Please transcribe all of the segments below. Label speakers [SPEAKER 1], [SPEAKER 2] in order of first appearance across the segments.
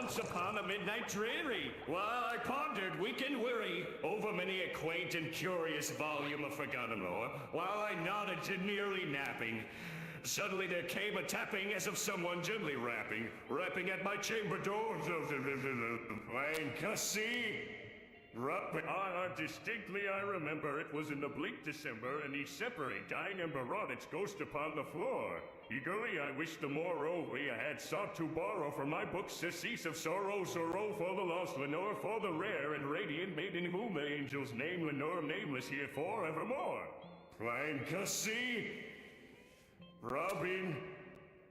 [SPEAKER 1] once upon a midnight dreary, while I pondered weak and weary over many a quaint and curious volume of forgotten lore, while I nodded to nearly napping, suddenly there came a tapping as of someone gently rapping at my chamber door. Plain cussy. Distinctly I remember it was in the bleak December, and he separate dying and brought its ghost upon the floor. Eagerly I wished the moreover I had sought to borrow from my book surcease of sorrow for the lost Lenore, for the rare and radiant maiden whom the angels name Lenore nameless here forevermore. Plain cussy. Robin.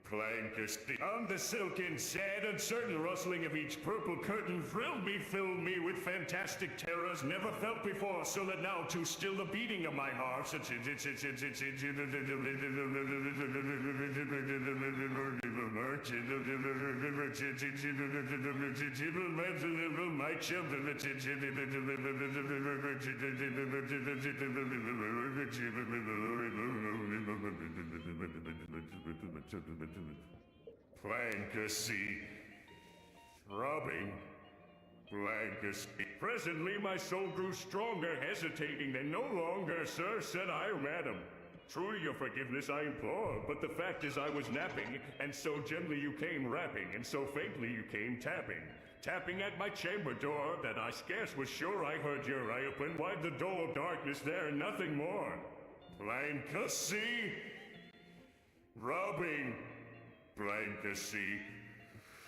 [SPEAKER 1] Plankton. On the silken, sad, uncertain rustling of each purple curtain filled me with fantastic terrors never felt before, so that now to still the beating of my heart, my children, Plankacy. Throbbing. Plankacy. Presently my soul grew stronger, hesitating, then no longer, sir, said I, madam. Truly your forgiveness I implore, but the fact is I was napping, and so gently you came rapping, and so faintly you came tapping at my chamber door, that I scarce was sure I heard your eye open wide the door of darkness there, and nothing more. Plankacy. Rubbing. Plankacy.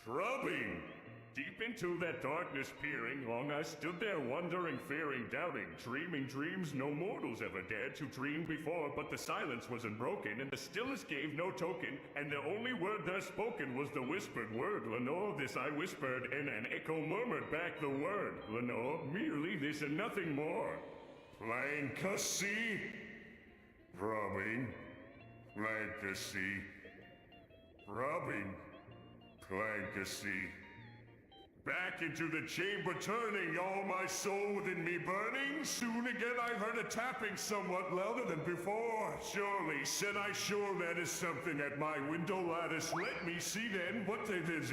[SPEAKER 1] Rubbing. Deep into that darkness peering, long I stood there wondering, fearing, doubting, dreaming dreams no mortals ever dared to dream before, but the silence was unbroken, and the stillness gave no token, and the only word there spoken was the whispered word, Lenore. This I whispered, and an echo murmured back the word, Lenore, merely this and nothing more. Plankacy. Rubbing. Plankacy. Rubbing. Plankacy. Back into the chamber turning, all my soul within me burning. Soon again I heard a tapping somewhat louder than before. Surely, said I, sure that is something at my window lattice. Let me see then what it is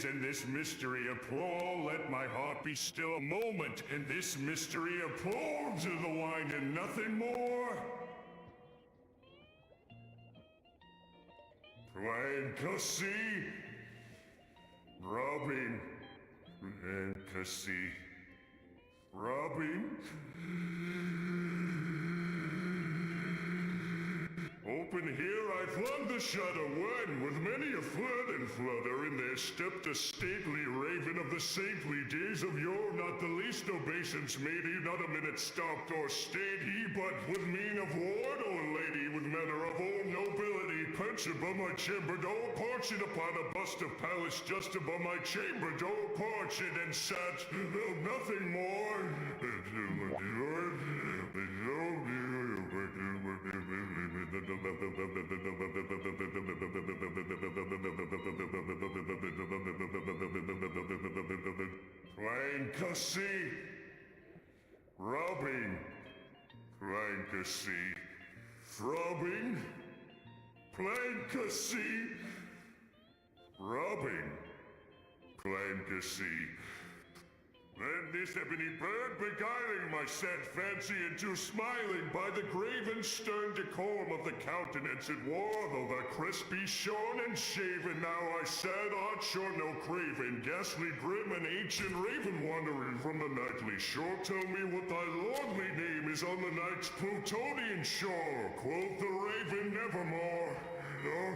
[SPEAKER 1] in this mystery implore. Let my heart be still a moment in this mystery implore to the wine and nothing more. Plankacy. Rubbing. Plankacy. Rubbing. Open here I flung the shutter when, with many a flood and flutter, in there stepped a stately raven of the saintly days of yore. Not the least obeisance made he, not a minute stopped or stayed he, but with mien of ward or lady, with manner of old nobility, perched above my chamber door, porched upon a bust of Pallas just above my chamber door, porched and sat, nothing more. Plankacy. Rubbing. Plankacy. Throbbing. Plankacy. Rubbing. Plankacy. Then this ebony bird beguiling my sad fancy into smiling by the grave and stern decorum of the countenance it wore, though the crest be shorn and shaven. Now I sad art short no craven, ghastly grim and ancient raven wandering from the nightly shore. Tell me what thy lordly name is on the night's Plutonian shore. Quoth the raven, nevermore. No?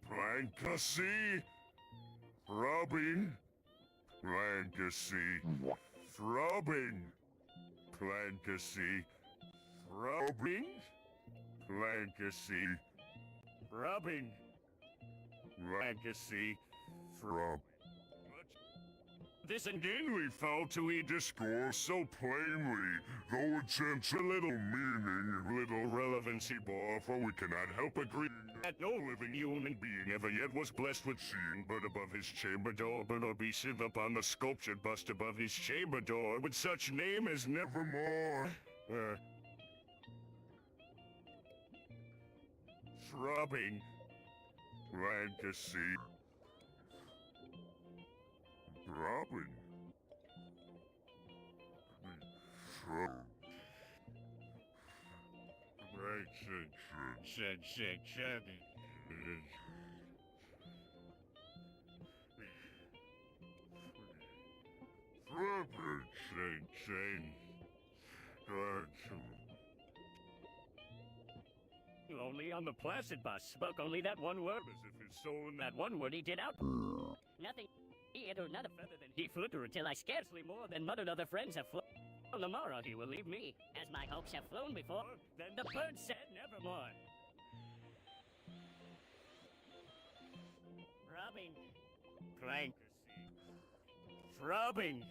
[SPEAKER 1] Plankacy. Rubbing. Plankacy. Throbbing. Plankacy. Rubbing. Plankacy. Rubbing. Plankacy. Throbbing. This again we fell to he discourse so plainly, though it sends a little meaning, little relevancy bore, for we cannot help agreeing that no living human being ever yet was blessed with seeing but above his chamber door, but or be sit upon the sculptured bust above his chamber door, with such name as nevermore. Throbbing. Fantasy. Throbbing. Only on the Placid bus spoke only that one word, as if his soul in that one word he did out.
[SPEAKER 2] Nothing. He uttered not a feather than he flew until I scarcely more than muttered other friends have flown. On the morrow he will leave me, as my hopes have flown before. Then the bird said nevermore. Throbbing.
[SPEAKER 1] Plankacy. Throbbing.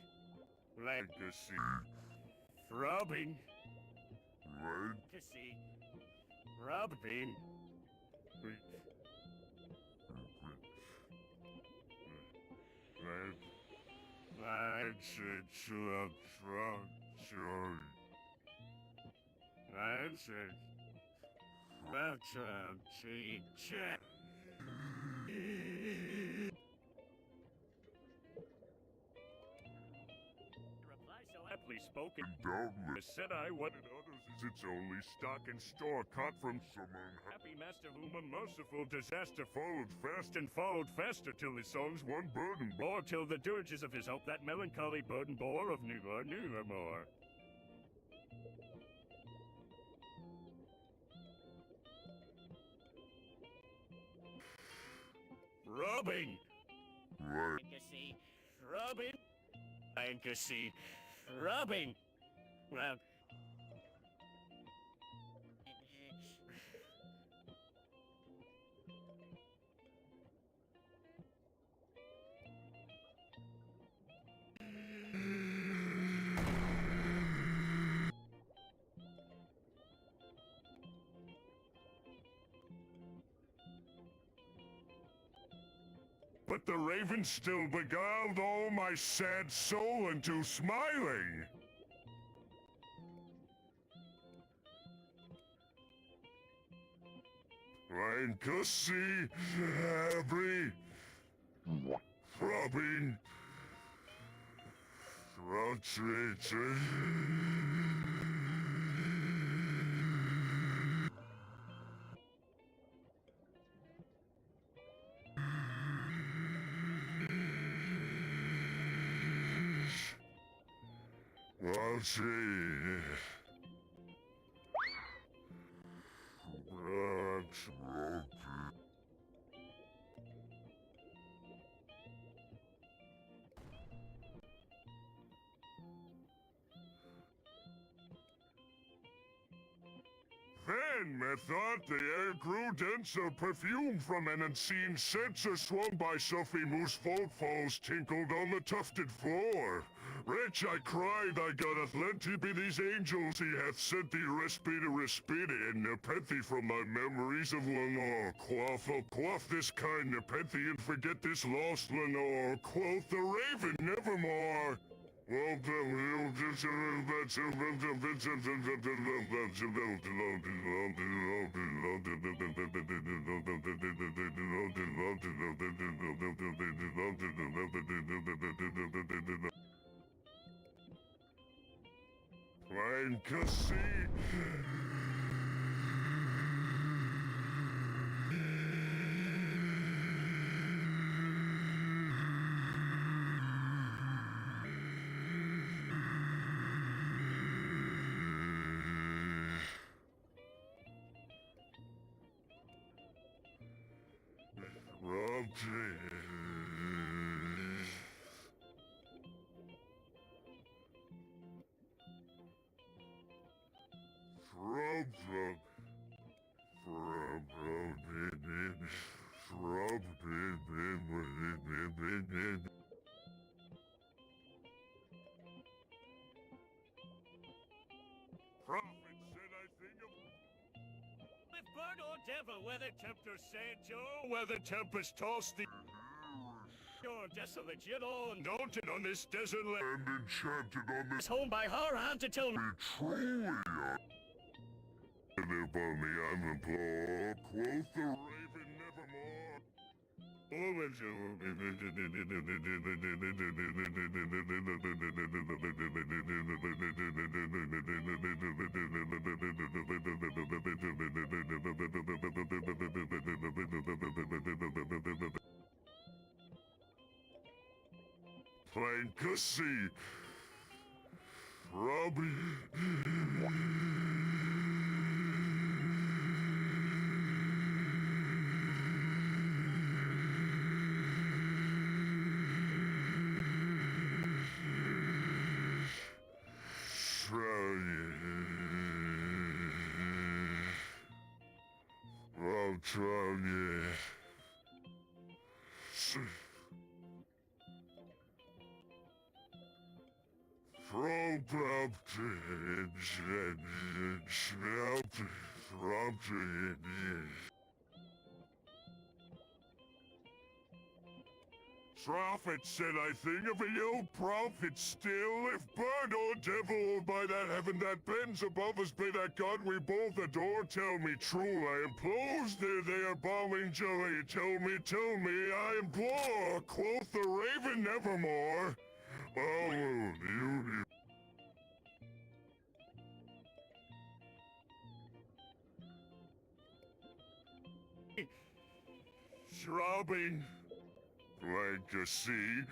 [SPEAKER 1] Plankacy. Throbbing. Plankacy. Throbbing. Aptly spoken, doubtless said I, what in others is its only stock and store, caught from some unhappy master whom a merciful disaster followed fast and followed faster, till his songs one burden bore, till the dirges of his hope that melancholy burden bore of never more. Rubbing!
[SPEAKER 2] Plankacy.
[SPEAKER 1] Rubbing! Plankacy. Rubbing! Well... But the raven still beguiled all my sad soul into smiling. Plankacy, every throbbing, throbbing. Then, methought, the air grew denser, perfume from an unseen censer swung by Sophie Moose footfalls tinkled on the tufted floor. Wretch, I cried, thy God hath lent thee be these angels, he hath sent thee respite, and nepenthe from thy memories of Lenore. Quaff this kind nepenthe and forget this lost Lenore. Quoth the raven, nevermore. Plankacy. Prophet said I think of... If bird or devil, whether tempter Sancho, whether tempest tossed the...
[SPEAKER 2] Your desolate yet on
[SPEAKER 1] Daunted on this desert land.
[SPEAKER 3] And enchanted on
[SPEAKER 2] this home by her haunted till
[SPEAKER 3] truly and upon the island floor, quoth the raven nevermore. Plankton, Robbie. Prophet said, I think of a old prophet still, if bird or devil, or by that heaven that bends above us, by that God we both adore, tell me true, I implore, there, balming joy, tell me, I implore, quoth the raven nevermore. Oh, you. Throbbing like a sea.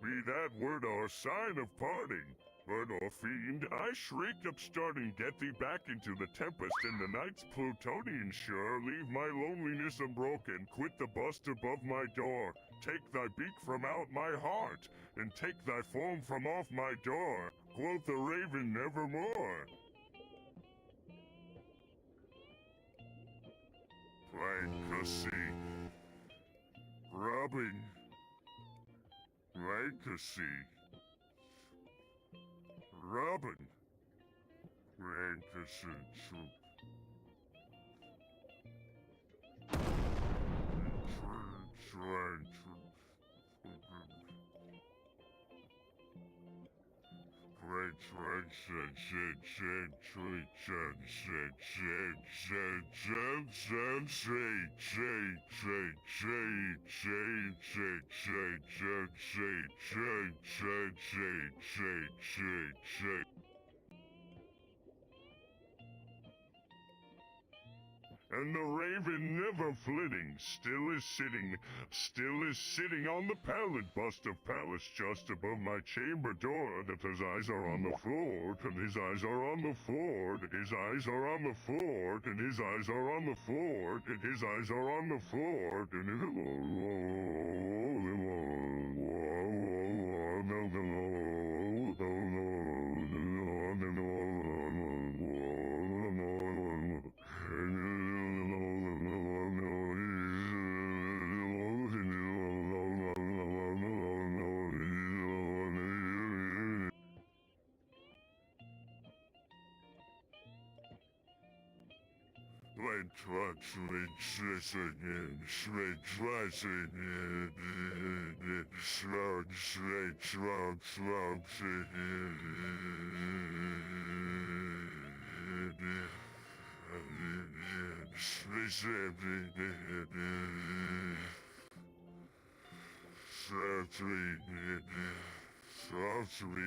[SPEAKER 3] Be that word or sign of parting, bird or fiend, I shrieked upstarting, get thee back into the tempest in the night's Plutonian shore, leave my loneliness unbroken, quit the bust above my door, take thy beak from out my heart, and take thy form from off my door, quoth the raven nevermore. Plankton, Robin, Plankton, Robin, Plankton, and the raven never flitting, still is sitting on the pallid bust of Pallas just above my chamber door, that his eyes are on the floor, and his eyes are on the floor, and his eyes are on the floor, and his eyes are on the floor, and his eyes are on the floor, and Softly,